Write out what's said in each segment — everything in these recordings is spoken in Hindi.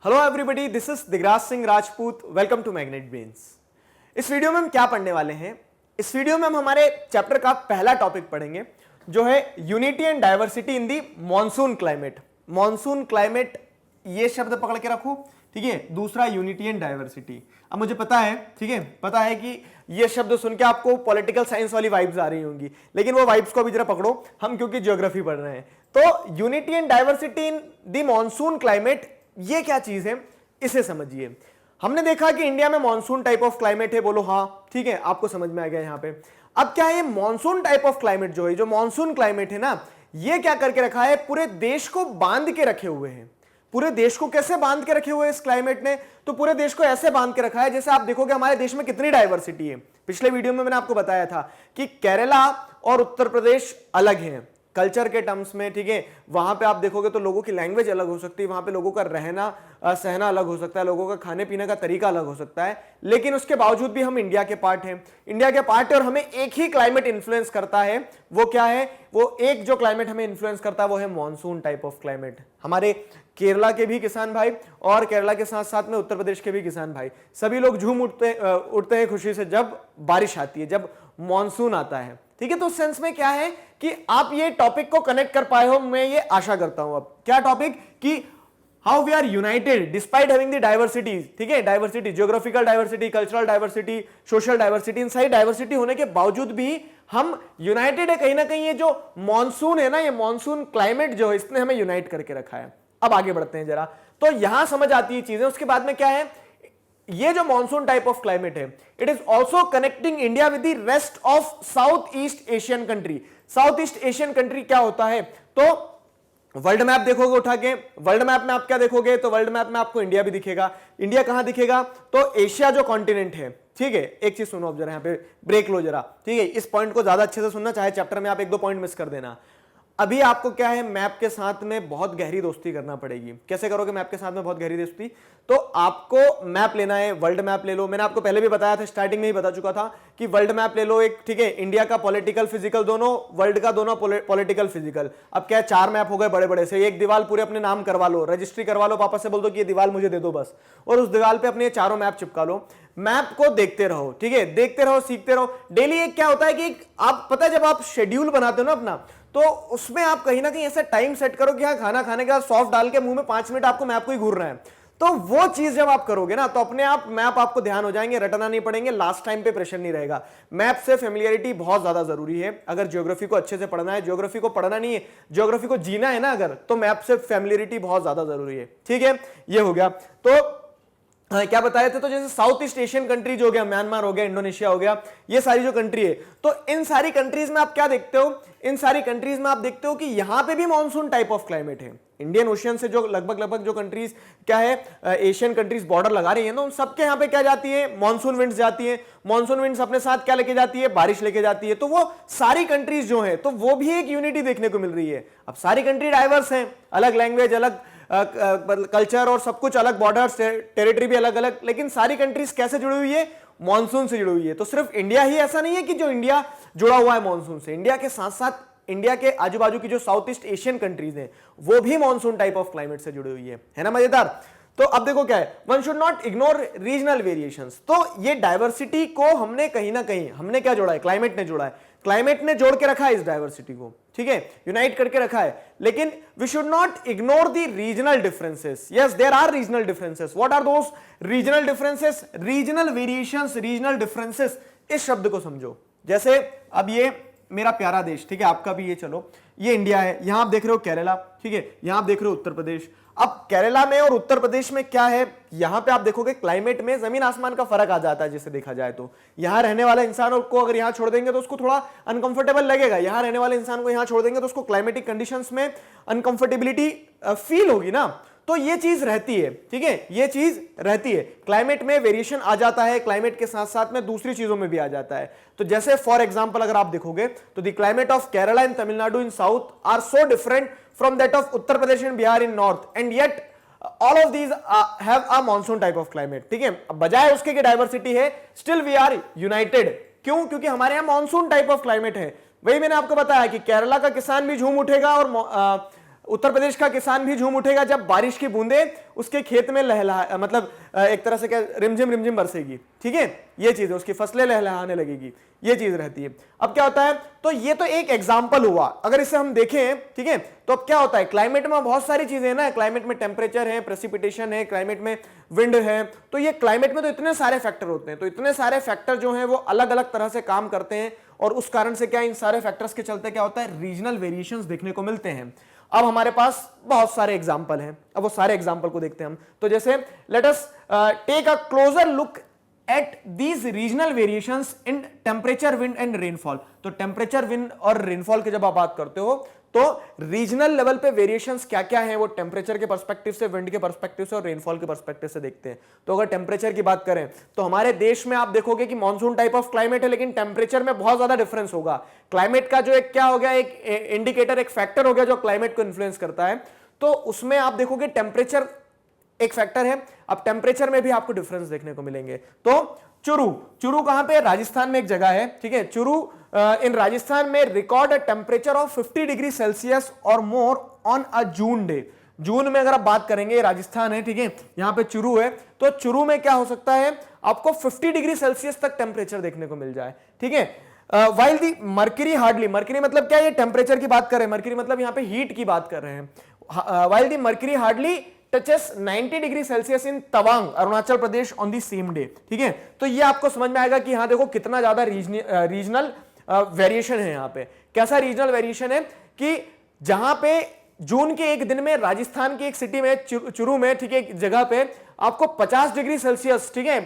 Hello everybody, this is Digraj Singh Rajput. Welcome to Magnet Brains. इस वीडियो में हम क्या पढ़ने वाले हैं? इस वीडियो में हम हमारे चैप्टर का पहला टॉपिक पढ़ेंगे जो है unity and diversity in the monsoon climate. Monsoon climate ये शब्द पकड़ के रखो, ठीक है। दूसरा यूनिटी एंड डाइवर्सिटी। अब मुझे पता है, ठीक है, पता है कि ये शब्द सुन के आपको पॉलिटिकल साइंस वाली वाइब्स आ रही होंगी, लेकिन वो वाइब्स को अभी जरा पकड़ो, हम क्योंकि ज्योग्राफी पढ़ रहे हैं। तो unity and diversity in the monsoon climate, ये क्या चीज है इसे समझिए। हमने देखा कि इंडिया में मॉनसून टाइप ऑफ क्लाइमेट है, बोलो हाँ, ठीक है, आपको समझ में आ गया यहां पे। अब क्या है, ये मॉनसून टाइप ऑफ क्लाइमेट जो है, जो मॉनसून क्लाइमेट है ना, ये क्या करके रखा है, पूरे देश को बांध के रखे हुए हैं। पूरे देश को कैसे बांध के रखे हुए इस क्लाइमेट ने? तो पूरे देश को ऐसे बांध के रखा है जैसे आप देखोगे हमारे देश में कितनी डाइवर्सिटी है। पिछले वीडियो में मैंने आपको बताया था कि केरला और उत्तर प्रदेश अलग हैं कल्चर के टर्म्स में, ठीक है। वहां पे आप देखोगे तो लोगों की लैंग्वेज अलग हो सकती है, वहां पे लोगों का रहना सहना अलग हो सकता है, लोगों का खाने पीने का तरीका अलग हो सकता है, लेकिन उसके बावजूद भी हम इंडिया के पार्ट हैं। इंडिया के पार्ट है और हमें एक ही क्लाइमेट इन्फ्लुएंस करता है। वो क्या है? वो एक जो क्लाइमेट हमें इन्फ्लुएंस करता है वो है मॉनसून टाइप ऑफ क्लाइमेट। हमारे केरला के भी किसान भाई और केरला के साथ साथ में उत्तर प्रदेश के भी किसान भाई, सभी लोग झूम उठते हैं खुशी से जब बारिश आती है, जब मॉनसून आता है, ठीक है। तो उस सेंस में क्या है कि आप ये टॉपिक को कनेक्ट कर पाए हो, मैं ये आशा करता हूं। अब क्या टॉपिक कि how we are united despite having the diversities, ठीक है। Diversity, geographical diversity, cultural diversity, social diversity, इन सारी डाइवर्सिटी होने के बावजूद भी हम यूनाइटेड है कहीं ना कहीं। ये जो मॉनसून है ना, ये मॉनसून क्लाइमेट जो है, इसने हमें यूनाइट करके रखा है। अब आगे बढ़ते हैं जरा, तो यहां समझ आती है चीजें। उसके बाद में क्या है, ये जो मॉनसून टाइप ऑफ क्लाइमेट है, it is also connecting India with the rest of south east Asian country. South east Asian country क्या होता है? तो वर्ल्ड मैप देखोगे उठा के, वर्ल्ड मैप में आप क्या देखोगे? तो वर्ल्ड मैप में आपको इंडिया भी दिखेगा। इंडिया कहां दिखेगा? तो एशिया जो कॉन्टिनेंट है, ठीक है। एक चीज सुनो अब जरा, यहां पे ब्रेक लो जरा, ठीक है। इस पॉइंट को ज्यादा अच्छे से सुनना, चाहे चैप्टर में आप एक दो पॉइंट मिस कर देना। अभी आपको क्या है, मैप के साथ में बहुत गहरी दोस्ती करना पड़ेगी। कैसे करोगे मैप के साथ में बहुत गहरी दोस्ती? तो आपको मैप लेना है, वर्ल्ड मैप ले लो। मैंने आपको पहले भी बताया था, स्टार्टिंग में ही बता चुका था कि वर्ल्ड मैप ले लो एक, ठीक है। इंडिया का पॉलिटिकल फिजिकल दोनों, वर्ल्ड का दोनों पॉलिटिकल फिजिकल। अब क्या है, 4 मैप हो गए बड़े बड़े से, एक दीवार पूरे अपने नाम करवा लो, रजिस्ट्री करवा लो, पापा से बोल दो कि ये दीवार मुझे दे दो बस, और उस दीवार पे अपने चारों मैप चिपका लो। मैप को देखते रहो, ठीक है, देखते रहो, सीखते रहो डेली। एक क्या होता है कि आप पता है, जब आप शेड्यूल बनाते हो ना अपना, तो उसमें आप कहीं ना कहीं ऐसा टाइम सेट करो कि हाँ, खाना खाने के बाद सॉफ्ट डाल के मुंह में 5 मिनट आपको मैप को ही घूरना है। तो वो चीज जब आप करोगे ना, तो अपने आप मैप आपको ध्यान हो जाएंगे, रटना नहीं पड़ेंगे, लास्ट टाइम पे प्रेशर नहीं रहेगा। मैप से फेमिलियरिटी बहुत ज्यादा जरूरी है अगर ज्योग्राफी को अच्छे से पढ़ना है। ज्योग्राफी को पढ़ना नहीं है, ज्योग्राफी को जीना है ना अगर, तो मैप से फेमिलियरिटी बहुत ज्यादा जरूरी है, ठीक है। ये हो गया। तो हाँ, क्या बताए थे? तो जैसे साउथ ईस्ट एशियन कंट्री जो हो गया, म्यांमार हो गया, इंडोनेशिया हो गया, ये सारी जो कंट्री है, तो इन सारी कंट्रीज में आप क्या देखते हो? इन सारी कंट्रीज में आप देखते हो कि यहां पे भी मॉनसून टाइप ऑफ क्लाइमेट है। इंडियन ओशियन से जो लगभग जो कंट्रीज क्या है, एशियन कंट्रीज बॉर्डर लगा रही है ना, उन सबके यहां पे क्या जाती है? मॉनसून विंड्स जाती है। मॉनसून विंड्स अपने साथ क्या लेके जाती है? बारिश लेके जाती है। तो वो सारी कंट्रीज जो है, तो वो भी एक यूनिटी देखने को मिल रही है। अब सारी कंट्री डाइवर्स हैं, अलग लैंग्वेज, अलग कल्चर और सब कुछ अलग, बॉर्डर्स, टेरिटरी भी अलग अलग, लेकिन सारी कंट्रीज कैसे जुड़ी हुई है? मॉनसून से जुड़ी हुई है। तो सिर्फ इंडिया ही ऐसा नहीं है कि जो इंडिया जुड़ा हुआ है मॉनसून से, इंडिया के साथ साथ इंडिया के आजू बाजू की जो साउथ ईस्ट एशियन कंट्रीज हैं, वो भी मॉनसून टाइप ऑफ क्लाइमेट से जुड़ी हुई है ना। मजेदार। तो अब देखो क्या है, one should not ignore regional variations. तो ये डाइवर्सिटी को हमने कहीं ना कहीं, हमने क्या जोड़ा है? क्लाइमेट ने जोड़ा है। क्लाइमेट ने जोड़ के रखा है इस डाइवर्सिटी को, ठीक है, यूनाइट करके रखा है। लेकिन we should not ignore the regional differences. Yes, there are regional differences. What are those regional differences? Regional variations, regional differences, इस शब्द को समझो। जैसे अब ये मेरा प्यारा देश, ठीक है, आपका भी ये, चलो ये इंडिया है, यहां आप देख रहे हो केरला, ठीक है, यहां आप देख रहे हो उत्तर प्रदेश। अब केरला में और उत्तर प्रदेश में क्या है, यहां पे आप देखोगे क्लाइमेट में जमीन आसमान का फर्क आ जाता है। जिसे देखा जाए तो यहां रहने वाला इंसान को अगर यहां छोड़ देंगे तो उसको थोड़ा अनकंफर्टेबल लगेगा, यहां रहने वाले इंसान को यहां छोड़ देंगे तो उसको क्लाइमेटिक कंडीशंस में अनकंफर्टेबिलिटी फील होगी ना। तो ये चीज रहती है, ठीक है, ये चीज रहती है। क्लाइमेट में वेरिएशन आ जाता है, क्लाइमेट के साथ साथ में दूसरी चीजों में भी आ जाता है। तो जैसे फॉर एग्जांपल अगर आप देखोगे तो the climate of Kerala and Tamil Nadu in south are so different from that of Uttar Pradesh and Bihar in north, and yet all of these have a monsoon type of climate, ठीक है। बजाय उसके की डाइवर्सिटी है, स्टिल वी आर यूनाइटेड। क्यों? क्योंकि हमारे यहां मॉनसून टाइप ऑफ क्लाइमेट है। वही मैंने आपको बताया कि केरला का किसान भी झूम उठेगा और उत्तर प्रदेश का किसान भी झूम उठेगा जब बारिश की बूंदें उसके खेत में लहला मतलब एक तरह से क्या रिमझिम रिमझिम बरसेगी, ठीक है, ये चीज है, उसकी फसलें लहलहाने लगेगी, ये चीज रहती है। अब क्या होता है, तो ये तो एक एग्जांपल हुआ, अगर इसे हम देखें, ठीक है, तो अब क्या होता है, क्लाइमेट में बहुत सारी चीजें हैं ना, क्लाइमेट में टेम्परेचर है, प्रेसिपिटेशन है, क्लाइमेट में विंड है, तो ये क्लाइमेट में तो इतने सारे फैक्टर होते हैं, तो इतने सारे फैक्टर जो हैं वो अलग अलग तरह से काम करते हैं, और उस कारण से क्या इन सारे फैक्टर्स के चलते क्या होता है, रीजनल वेरिएशंस देखने को मिलते हैं। अब हमारे पास बहुत सारे एग्जाम्पल हैं, अब वो सारे एग्जाम्पल को देखते हैं हम। तो जैसे let us take a closer look at these regional variations in temperature, wind and rainfall. तो टेम्परेचर, विंड और रेनफॉल की जब आप बात करते हो तो रीजनल लेवल पे वेरिएशंस क्या क्या है, वो टेम्परेचर के पर्सपेक्टिव से, विंड के पर्सपेक्टिव से और रेनफॉल के पर्सपेक्टिव से देखते हैं। तो अगर टेम्परेचर की बात करें तो हमारे देश में आप देखोगे कि मॉनसून टाइप ऑफ क्लाइमेट है, लेकिन टेम्परेचर में बहुत ज्यादा डिफरेंस होगा। क्लाइमेट का जो एक क्या हो गया, एक इंडिकेटर, एक फैक्टर हो गया जो क्लाइमेट को इन्फ्लुएंस करता है, तो उसमें आप देखोगे टेम्परेचर एक फैक्टर है। अब टेम्परेचर में भी आपको डिफरेंस देखने को मिलेंगे। तो चुरू, चुरू कहां पे, राजस्थान में एक जगह है, ठीक है, चुरू इन राजस्थान में record a temperature of 50 degree Celsius और more on a June day. जून में अगर आप बात करेंगे, राजस्थान है, ठीक है, यहां पे चुरू है, तो चुरू में क्या हो सकता है, आपको 50 डिग्री सेल्सियस तक टेम्परेचर देखने को मिल जाए, ठीक है। While the mercury hardly, mercury मतलब क्या, ये टेम्परेचर की बात कर रहे हैं, मर्क्यूरी मतलब यहां पे हीट की बात कर रहे हैं। While the mercury hardly touches 90 degree Celsius in Tawang, Arunachal Pradesh on the same day, ठीक है। तो ये आपको समझ में आएगा कि यहां देखो कितना ज्यादा रीजनल वेरिएशन है। यहां पे कैसा रीजनल वेरिएशन है कि जहां पे जून के एक दिन में राजस्थान की एक सिटी में चुरू में, ठीक है, एक जगह पे आपको 50 डिग्री सेल्सियस, ठीक है,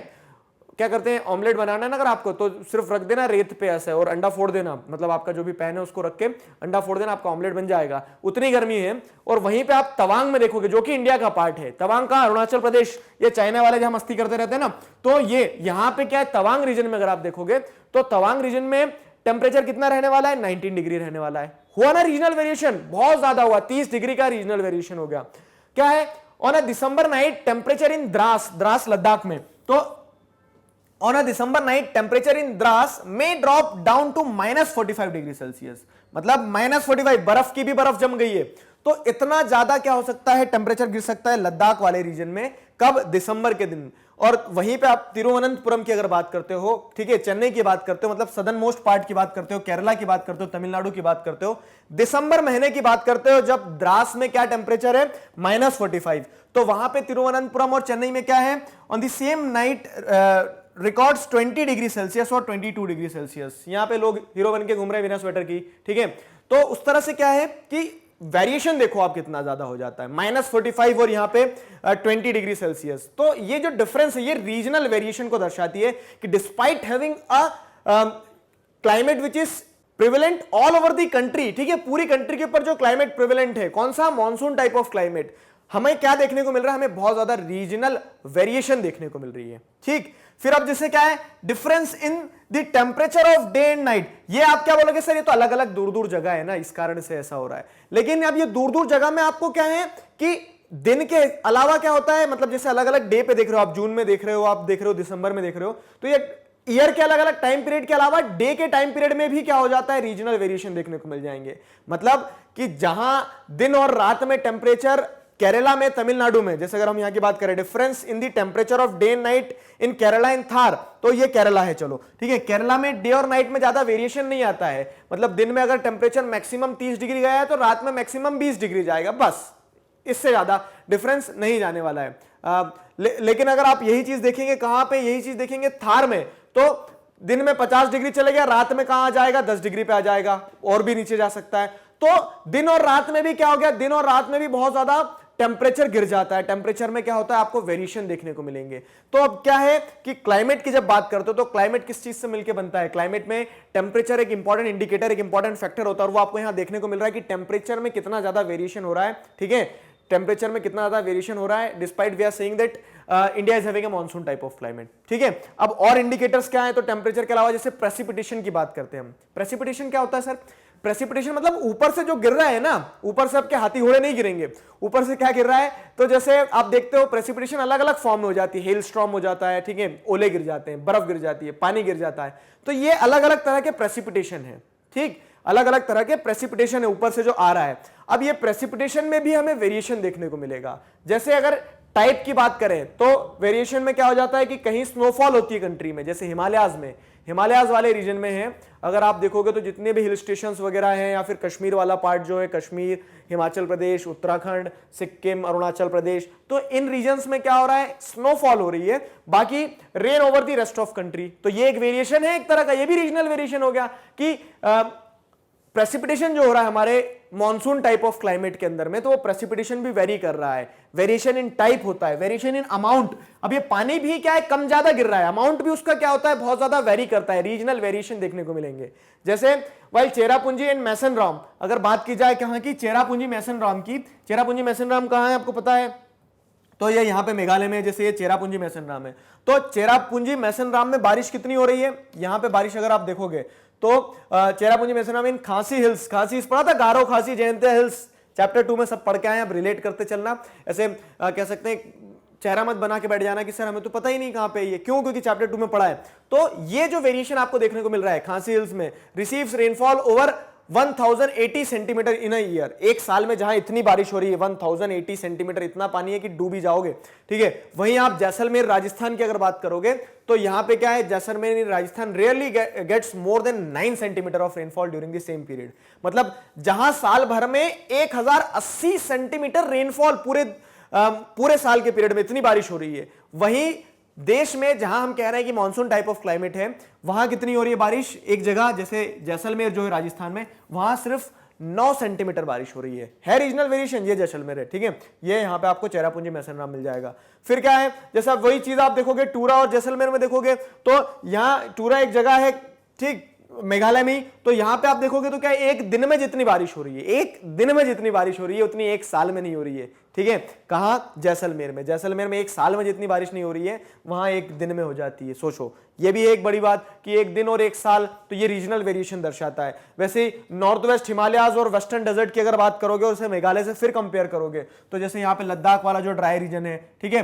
क्या करते हैं, ऑमलेट बनाना है ना अगर आपको, तो सिर्फ रख देना रेत पे ऐसे और अंडा फोड़ देना, मतलब आपका जो भी पैन है उसको रख के अंडा फोड़ देना, आपका ऑमलेट बन जाएगा, उतनी गर्मी है। और वहीं पे आप तवांग में देखोगे, जो कि इंडिया का पार्ट है, तवांग का अरुणाचल प्रदेश, ये चाइना वाले जहां मस्ती करते रहते हैं ना, तो ये यहां पे क्या है, तवांग रीजन में अगर आप देखोगे तो तवांग रीजन में टेम्परेचर कितना रहने वाला है, 19 डिग्री रहने वाला है। हुआ ना रीजनल वेरिएशन, बहुत ज्यादा हुआ, 30 डिग्री का रीजनल वेरिएशन हो गया। क्या है, on a December night temperature in Dras, Dras Ladakh में, तो on a December night temperature in Dras may drop down to -45 degree Celsius, मतलब -45, बर्फ की भी बर्फ जम गई है। तो इतना ज्यादा क्या हो सकता है, टेम्परेचर गिर सकता है लद्दाख वाले रीजन में, कब, दिसंबर के दिन। और वहीं पे आप तिरुवनंतपुरम की अगर बात करते हो, ठीक है, चेन्नई की बात करते हो, मतलब सदर्न मोस्ट पार्ट की बात करते हो, केरला की बात करते हो, तमिलनाडु की बात करते हो, दिसंबर महीने की बात करते हो, जब द्रास में क्या टेम्परेचर है, -45, तो वहां पे तिरुवनंतपुरम और चेन्नई में क्या है, on the same night records 20 degree Celsius और 22 डिग्री सेल्सियस। यहां पे लोग हीरो बन के घूम रहे हैं बिना स्वेटर की, ठीक है। तो उस तरह से क्या है कि वेरिएशन देखो आप कितना ज्यादा हो जाता है, -45 और यहां पे 20 डिग्री सेल्सियस। तो ये जो डिफरेंस है ये रीजनल वेरिएशन को दर्शाती है कि despite having a climate which is prevalent all over the country, ठीक है, पूरी कंट्री के ऊपर जो क्लाइमेट प्रिवेलेंट है, कौन सा, मॉनसून टाइप ऑफ क्लाइमेट, हमें क्या देखने को मिल रहा है, हमें बहुत ज्यादा रीजनल वेरिएशन देखने को मिल रही है, ठीक। फिर अब जैसे क्या है, difference in the temperature of day and night, ये आप क्या बोलोगे सर, ये तो अलग अलग दूर दूर जगह है ना, इस कारण से ऐसा हो रहा है। लेकिन अब ये दूर दूर जगह में आपको क्या है कि दिन के अलावा क्या होता है, मतलब जैसे अलग अलग डे पे देख रहे हो आप, जून में देख रहे हो, आप देख रहे हो दिसंबर में देख रहे हो, तो ये ईयर के अलग अलग टाइम पीरियड के अलावा डे के टाइम पीरियड में भी क्या हो जाता है, रीजनल वेरिएशन देखने को मिल जाएंगे। मतलब कि जहां दिन और रात में टेम्परेचर, केरला में, तमिलनाडु में, जैसे अगर हम यहां की बात करें, difference in the temperature of day and night in Kerala in Thar, तो ये केरला है, चलो ठीक है, केरला में डे और नाइट में ज्यादा वेरिएशन नहीं आता है, मतलब दिन में अगर टेम्परेचर मैक्सिमम 30 डिग्री गया है तो रात में मैक्सिमम 20 डिग्री जाएगा, बस इससे ज्यादा डिफरेंस नहीं जाने वाला है। लेकिन अगर आप यही चीज देखेंगे, कहां पे यही चीज देखेंगे, थार में, तो दिन में 50 डिग्री चले गया, रात में कहां आ जाएगा, 10 डिग्री पे आ जाएगा, और भी नीचे जा सकता है। तो दिन और रात में भी क्या हो गया, दिन और रात में भी बहुत ज्यादा टेम्परेचर गिर जाता है। टेम्परेचर में क्या होता है, आपको वेरिएशन देखने को मिलेंगे। तो अब क्या है कि क्लाइमेट की जब बात करते हो तो क्लाइमेट किस चीज से मिलकर बनता है, क्लाइमेट में टेम्परेचर एक इंपॉर्टेंट इंडिकेटर, एक इंपॉर्टेंट फैक्टर होता है, और वो आपको यहां देखने को मिल रहा है कि टेम्परेचर में कितना ज्यादा वेरिएशन हो रहा है, ठीक है, टेम्परेचर में कितना ज्यादा वेरिएशन हो रहा है, despite we are saying that India is having a monsoon type of climate, ठीक है। अब और इंडिकेटर्स क्या है, तो टेम्परेचर के अलावा जैसे प्रेसिपिटेशन की बात करते हैं हम। प्रेसिपिटेशन क्या होता है सर, प्रेसिपिटेशन मतलब ऊपर से जो गिर रहा है ना, ऊपर से आपके हाथी घोड़े नहीं गिरेंगे, ऊपर से क्या गिर रहा है, तो जैसे आप देखते हो प्रेसिपिटेशन अलग अलग फॉर्म में हो जाती है, हेल स्टॉर्म हो जाता है, ठीक है, ओले गिर जाते हैं, बर्फ गिर जाती है, पानी गिर जाता है, तो ये अलग अलग तरह के प्रेसिपिटेशन है, ठीक। अलग अलग तरह के प्रेसिपिटेशन है ऊपर से जो आ रहा है। अब ये प्रेसिपिटेशन में भी हमें वेरिएशन देखने को मिलेगा। जैसे अगर टाइप की बात करें तो वेरिएशन में क्या हो जाता है कि कहीं स्नोफॉल होती है कंट्री में, जैसे हिमालयाज में, हिमालयाज वाले रीजन में है, अगर आप देखोगे तो जितने भी हिल स्टेशंस वगैरह हैं या फिर कश्मीर वाला पार्ट जो है, कश्मीर, हिमाचल प्रदेश, उत्तराखंड, सिक्किम, अरुणाचल प्रदेश, तो इन रीजन्स में क्या हो रहा है, स्नोफॉल हो रही है, बाकी rain over the rest of country. तो ये एक वेरिएशन है एक तरह का, ये भी रीजनल वेरिएशन हो गया कि प्रेसिपिटेशन जो हो रहा है हमारे मॉनसून टाइप ऑफ क्लाइमेट के अंदर में, तो वो प्रेसिपिटेशन भी वेरी कर रहा है। वेरिएशन इन टाइप होता है, वेरिएशन इन अमाउंट। अब ये पानी भी क्या है, कम ज्यादा गिर रहा है, अमाउंट भी उसका क्या होता है, बहुत ज्यादा वेरी करता है, रीजनल वेरिएशन देखने को मिलेंगे। जैसे वाइल चेरापूंजी एंड मैसनराम, अगर बात की जाए कहां की, चेरापूंजी मैसनराम की, चेरापूंजी मैसनराम कहां है आपको पता है, तो ये यहां पे मेघालय में, जैसे ये चेरापूंजी मैसनराम है, तो चेरापूंजी मैसनराम में बारिश कितनी हो रही है, यहां पे बारिश अगर आप देखोगे तो चेरापूंजी मैसनराम इन खासी हिल्स, खासी पढ़ा था, गारो खासी जयंतिया हिल्स चैप्टर 2 में सब पढ़ के आए, अब रिलेट करते चलना, ऐसे कह सकते हैं चेहरा मत बना के बैठ जाना कि सर हमें तो पता ही नहीं कहां पे ये, क्यों, क्योंकि चैप्टर 2 में पढ़ा है। तो ये जो वेरिएशन आपको देखने को मिल रहा है खासी हिल्स में, receives rainfall over 1080 centimetre in a year, एक साल में जहां इतनी बारिश हो रही है 1080 सेंटीमीटर, इतना पानी है कि डूब ही जाओगे, ठीक है। वहीं आप जैसलमेर राजस्थान की अगर बात करोगे तो यहां पे क्या है, Jaisalmer Rajasthan rarely gets more than 9 centimetre of rainfall during the same period. मतलब जहां साल भर में 1080 सेंटीमीटर रेनफॉल पूरे साल के पीरियड में इतनी बारिश हो रही है, वहीं देश में जहां हम कह रहे हैं कि मॉनसून टाइप ऑफ क्लाइमेट है, वहां कितनी हो रही है बारिश, एक जगह जैसे जैसलमेर जो है राजस्थान में, वहां सिर्फ 9 सेंटीमीटर बारिश हो रही है रीजनल वेरिएशन, ये जैसलमेर है, ठीक है। ये यहां पे आपको चेरापूंजी मैसनराम मिल जाएगा। फिर क्या है, जैसा वही चीज आप देखोगे टूरा और जैसलमेर में देखोगे, तो यहां टूरा एक जगह है, ठीक, मेघालय में, तो यहां पे आप देखोगे तो क्या एक दिन में जितनी बारिश हो रही है, एक दिन में जितनी बारिश हो रही है उतनी एक साल में नहीं हो रही है, ठीक है। कहां, जैसलमेर में, जैसलमेर में एक साल में जितनी बारिश नहीं हो रही है वहां एक दिन में हो जाती है। सोचो, ये भी एक बड़ी बात कि एक दिन और एक साल, तो ये रीजनल वेरिएशन दर्शाता है। वैसे नॉर्थ वेस्ट हिमालयाज और वेस्टर्न डेजर्ट की अगर बात करोगे और उसे मेघालय से फिर कंपेयर करोगे, तो जैसे यहाँ पे लद्दाख वाला जो ड्राई रीजन है, ठीक है,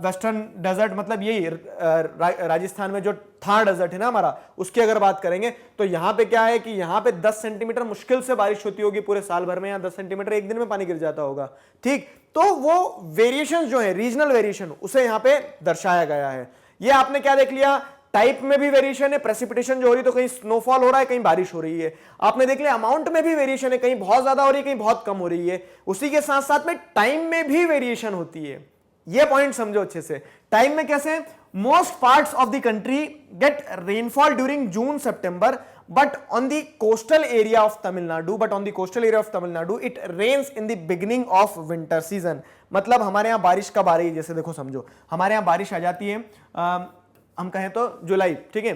वेस्टर्न डेजर्ट मतलब यही राजस्थान में जो थार डेजर्ट है ना हमारा, उसकी अगर बात करेंगे तो यहाँ पे क्या है कि यहाँ पे 10 सेंटीमीटर मुश्किल से बारिश होती होगी पूरे साल भर में, यहाँ 10 सेंटीमीटर एक दिन में पानी गिर जाता होगा, ठीक। तो वो वेरिएशन जो है, रीजनल वेरिएशन, उसे यहाँ पे दर्शाया गया है। ये आपने क्या देख लिया, टाइप में भी वेरिएशन है, प्रेसिपिटेशन जो हो रही है तो कहीं स्नोफॉल हो रहा है, कहीं बारिश हो रही है। आपने देख लिया अमाउंट में भी वेरिएशन है, कहीं बहुत ज्यादा हो रही है, कहीं बहुत कम हो रही है। उसी के साथ साथ में टाइम में भी वेरिएशन होती है। ये पॉइंट समझो अच्छे से। टाइम में कैसे, most parts of the country gate rainfall during June September, but on the coastal area of Tamil Nadu it rains in the beginning of winter season। मतलब हमारे यहाँ बारिश कब आ रही है, जैसे देखो समझो, हमारे यहाँ बारिश आ जाती है हम कहें तो जुलाई, ठीक है,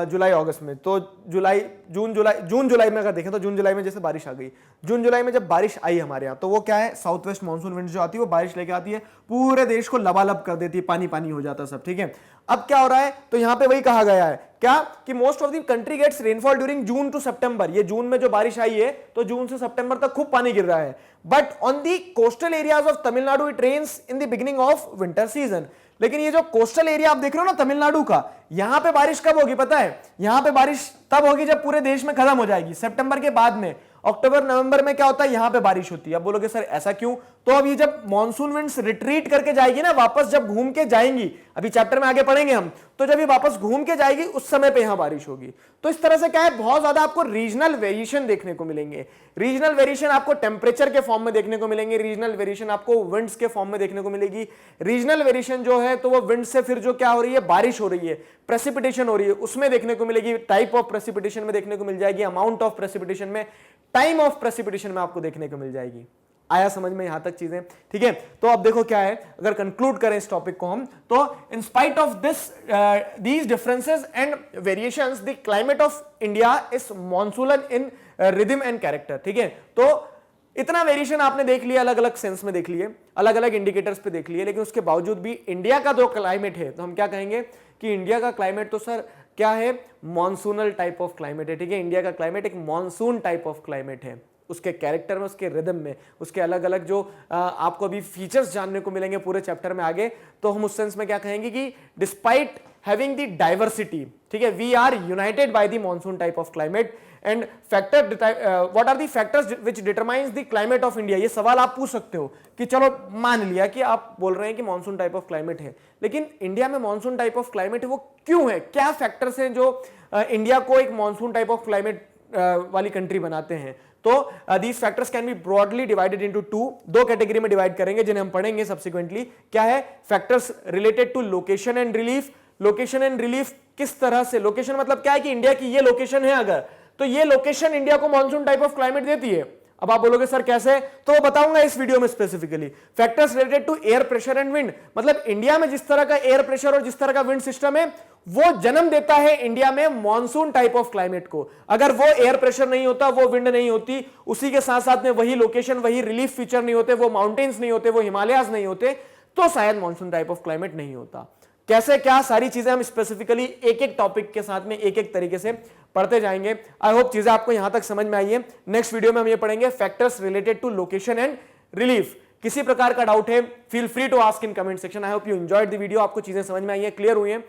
जुलाई अगस्त में, तो जून जुलाई में अगर देखें तो जून जुलाई में जैसे बारिश आ गई, जून जुलाई में जब बारिश आई हमारे यहाँ, तो वो क्या है, साउथ वेस्ट मानसून विंड जो आती है वो बारिश लेके आती है, पूरे देश को लबालब कर देती है, पानी पानी हो जाता है सब, ठीक है। अब क्या हो रहा है, तो यहाँ पे वही कहा गया है क्या कि most of the country gets rainfall during June to September. ये जून में जो बारिश आई है तो जून से सितंबर तक खूब पानी गिर रहा है, but on the coastal areas of Tamil Nadu it rains in the beginning of winter season. लेकिन ये जो कोस्टल एरिया आप देख रहे हो ना तमिलनाडु का, यहां पे बारिश कब होगी पता है, यहां पे बारिश तब होगी जब पूरे देश में खत्म हो जाएगी, सितंबर के बाद में। अक्टूबर नवंबर में क्या होता है, यहां पे बारिश होती है। अब बोलोगे सर ऐसा क्यों, तो अब ये जब मॉनसून विंड्स रिट्रीट करके जाएगी ना, वापस जब घूम के जाएंगी, अभी चैप्टर में आगे पढ़ेंगे हम, तो जब ये वापस घूम के जाएगी उस समय पे यहां बारिश होगी। तो इस तरह से क्या है, बहुत ज्यादा आपको रीजनल वेरिएशन देखने को मिलेंगे। रीजनल वेरिएशन आपको टेम्परेचर के फॉर्म में देखने को मिलेंगे, रीजनल वेरिएशन आपको विंड्स के फॉर्म में देखने को मिलेगी। रीजनल वेरिएशन जो है तो वो विंड से फिर जो क्या हो रही है, बारिश हो रही है, प्रेसिपिटेशन हो रही है, उसमें देखने को मिलेगी, टाइप ऑफ प्रेसिपिटेशन में देखने को मिल जाएगी, अमाउंट ऑफ प्रेसिपिटेशन में, टाइम ऑफ प्रेसिपिटेशन में आपको देखने को मिल जाएगी। आया समझ में यहां तक चीजें, ठीक है। तो अब देखो क्या है, अगर कंक्लूड करें इस टॉपिक को हम, तो in spite of these differences and variations the climate of India is monsoonal in rhythm and character, ठीक है। तो इतना वेरिएशन आपने देख लिया, अलग अलग सेंस में देख लिए, अलग अलग इंडिकेटर्स पे देख लिए, लेकिन उसके बावजूद भी इंडिया का जो क्लाइमेट है, तो हम क्या कहेंगे कि इंडिया का क्लाइमेट तो सर क्या है, मॉनसूनल टाइप ऑफ क्लाइमेट है, ठीक है। इंडिया का क्लाइमेट एक मॉनसून टाइप ऑफ क्लाइमेट है, उसके कैरेक्टर में, उसके रिदम में, उसके अलग अलग जो आपको अभी फीचर्स जानने को मिलेंगे पूरे चैप्टर में आगे, तो हम उस सेंस में क्या कहेंगे कि डिस्पाइट हैविंग द डाइवर्सिटी, ठीक है, we are united by the monsoon type of climate and factor what are the factors which determines the climate of India. ये सवाल आप पूछ सकते हो कि चलो मान लिया कि आप बोल रहे हैं कि मॉनसून टाइप ऑफ क्लाइमेट है, लेकिन इंडिया में मॉनसून टाइप ऑफ क्लाइमेट है वो क्यों है, क्या फैक्टर्स हैं जो इंडिया को एक मॉनसून टाइप ऑफ क्लाइमेट वाली कंट्री बनाते हैं। तो these factors can be broadly divided into दो कैटेगरी में डिवाइड करेंगे जिन्हें हम पढ़ेंगे सब्सिक्वेंटली। क्या है, factors related to location and relief. Location and relief किस तरह से, लोकेशन मतलब क्या है कि इंडिया की ये लोकेशन है अगर, तो ये लोकेशन इंडिया को मॉनसून टाइप ऑफ क्लाइमेट देती है। अब आप बोलोगे सर कैसे, तो बताऊंगा इस वीडियो में specifically. Factors related to air pressure and wind, मतलब इंडिया में जिस तरह का एयर प्रेशर और जिस तरह का विंड सिस्टम है वो जन्म देता है इंडिया में मॉनसून टाइप ऑफ क्लाइमेट को। अगर वो एयर प्रेशर नहीं होता, वो विंड नहीं होती, उसी के साथ साथ में वही लोकेशन, वही रिलीफ फीचर नहीं होते, वो माउंटेन्स नहीं होते, वो हिमालयाज नहीं होते, तो शायद मॉनसून टाइप ऑफ क्लाइमेट नहीं होता। कैसे क्या सारी चीजें हम स्पेसिफिकली एक एक टॉपिक के साथ में एक एक तरीके से पढ़ते जाएंगे। आई होप चीजें आपको यहां तक समझ में आई है। नेक्स्ट वीडियो में हम ये पढ़ेंगे factors related to location and relief. किसी प्रकार का डाउट है feel free to ask in comment section. I hope you enjoyed the video, आपको चीजें समझ में आई है, क्लियर हुई है।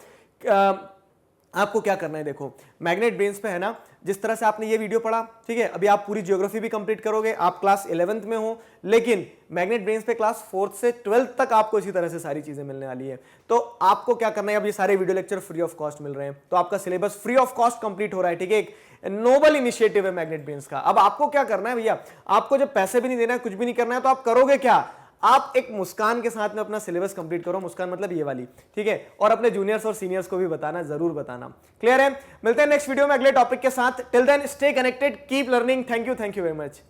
आपको क्या करना है, देखो मैग्नेट ब्रेन्स पे है ना, जिस तरह से आपने ये वीडियो पढ़ा, ठीक है, अभी आप पूरी ज्योग्राफी भी कंप्लीट करोगे, आप क्लास 11th में हो, लेकिन मैग्नेट ब्रेन्स पे क्लास 4th से 12th तक आपको इसी तरह से सारी चीजें मिलने वाली है। तो आपको क्या करना है, अब ये सारे video lecture free of cost मिल रहे हैं, तो आपका syllabus free of cost complete हो रहा है, ठीक है। एक नोबल इनिशिएटिव है मैग्नेट ब्रेन्स का। अब आपको क्या करना है भैया, आपको जब पैसे भी नहीं देना है, कुछ भी नहीं करना है, तो आप करोगे क्या, आप एक मुस्कान के साथ में अपना सिलेबस कंप्लीट करो। मुस्कान मतलब ये वाली, ठीक है, और अपने जूनियर्स और सीनियर्स को भी बताना, जरूर बताना। क्लियर है, मिलते हैं नेक्स्ट वीडियो में अगले टॉपिक के साथ। Till then stay connected, keep learning. Thank you very much.